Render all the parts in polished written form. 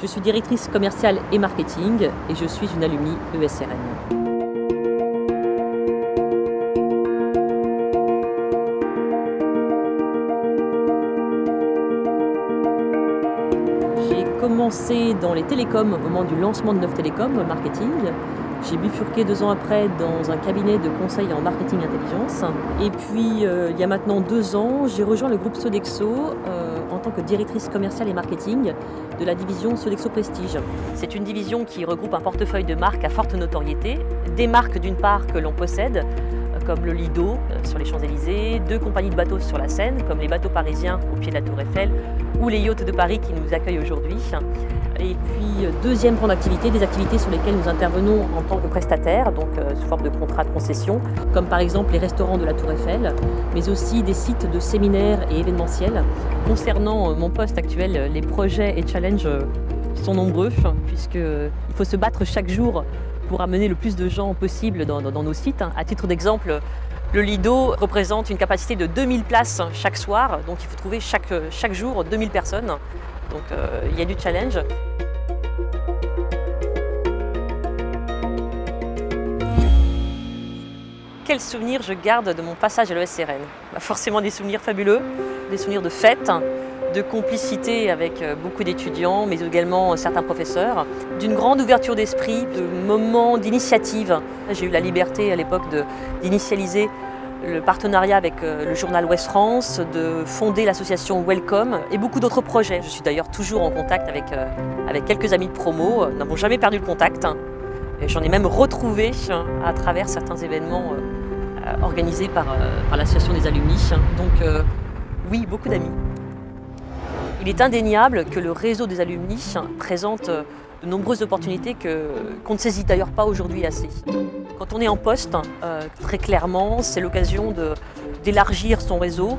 Je suis directrice commerciale et marketing et je suis une alumni ESRN. J'ai commencé dans les télécoms au moment du lancement de Neuf Télécom, dans le marketing. J'ai bifurqué 2 ans après dans un cabinet de conseil en marketing intelligence. Et puis, il y a maintenant 2 ans, j'ai rejoint le groupe Sodexo en tant que directrice commerciale et marketing de la division Sodexo Prestige. C'est une division qui regroupe un portefeuille de marques à forte notoriété. Des marques d'une part que l'on possède, comme le Lido sur les Champs-Élysées, 2 compagnies de bateaux sur la Seine, comme les bateaux parisiens au pied de la Tour Eiffel, ou les yachts de Paris qui nous accueillent aujourd'hui. Et puis, deuxième grande activité, des activités sur lesquelles nous intervenons en tant que prestataires, donc sous forme de contrat de concession, comme par exemple les restaurants de la Tour Eiffel, mais aussi des sites de séminaires et événementiels. Concernant mon poste actuel, les projets et challenges sont nombreux, puisqu'il faut se battre chaque jour pour amener le plus de gens possible dans nos sites. À titre d'exemple, le Lido représente une capacité de 2000 places chaque soir, donc il faut trouver chaque jour 2000 personnes. Donc il y a du challenge. Quels souvenirs je garde de mon passage à l'ESRN? Forcément des souvenirs fabuleux, des souvenirs de fêtes, de complicité avec beaucoup d'étudiants, mais également certains professeurs, d'une grande ouverture d'esprit, de moments d'initiative. J'ai eu la liberté à l'époque d'initialiser le partenariat avec le journal Ouest France, de fonder l'association Welcome et beaucoup d'autres projets. Je suis d'ailleurs toujours en contact avec quelques amis de promo, nous n'avons jamais perdu le contact. J'en ai même retrouvé à travers certains événements organisés par l'association des alumni. Donc oui, beaucoup d'amis. Il est indéniable que le réseau des alumni présente de nombreuses opportunités qu'on ne saisit d'ailleurs pas aujourd'hui assez. Quand on est en poste, très clairement, c'est l'occasion d'élargir son réseau,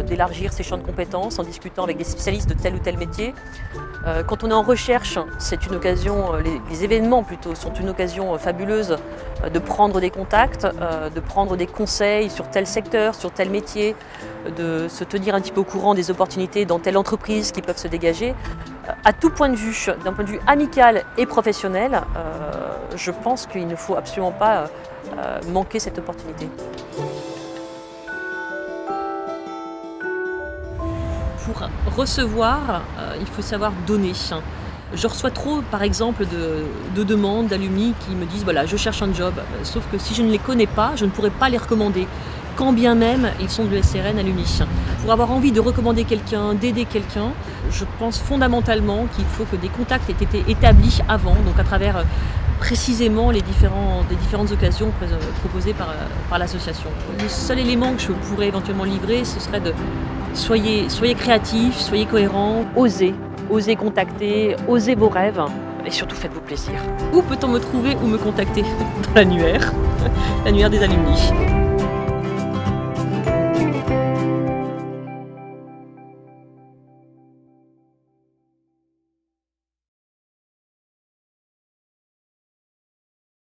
d'élargir ses champs de compétences en discutant avec des spécialistes de tel ou tel métier. Quand on est en recherche, c'est une occasion, les événements plutôt, sont une occasion fabuleuse de prendre des contacts, de prendre des conseils sur tel secteur, sur tel métier, de se tenir un petit peu au courant des opportunités dans telle entreprise qui peuvent se dégager. À tout point de vue, d'un point de vue amical et professionnel, je pense qu'il ne faut absolument pas manquer cette opportunité. Pour recevoir, il faut savoir donner. Je reçois trop, par exemple, de demandes d'alumni qui me disent voilà, je cherche un job. Sauf que si je ne les connais pas, je ne pourrais pas les recommander, quand bien même ils sont de l'ESRN alumni. Pour avoir envie de recommander quelqu'un, d'aider quelqu'un, je pense fondamentalement qu'il faut que des contacts aient été établis avant, donc à travers précisément les différentes occasions proposées par l'association. Le seul élément que je pourrais éventuellement livrer, ce serait de soyez créatifs, soyez cohérents, osez contacter, osez vos rêves et surtout faites-vous plaisir. Où peut-on me trouver ou me contacter? Dans l'annuaire des alumni.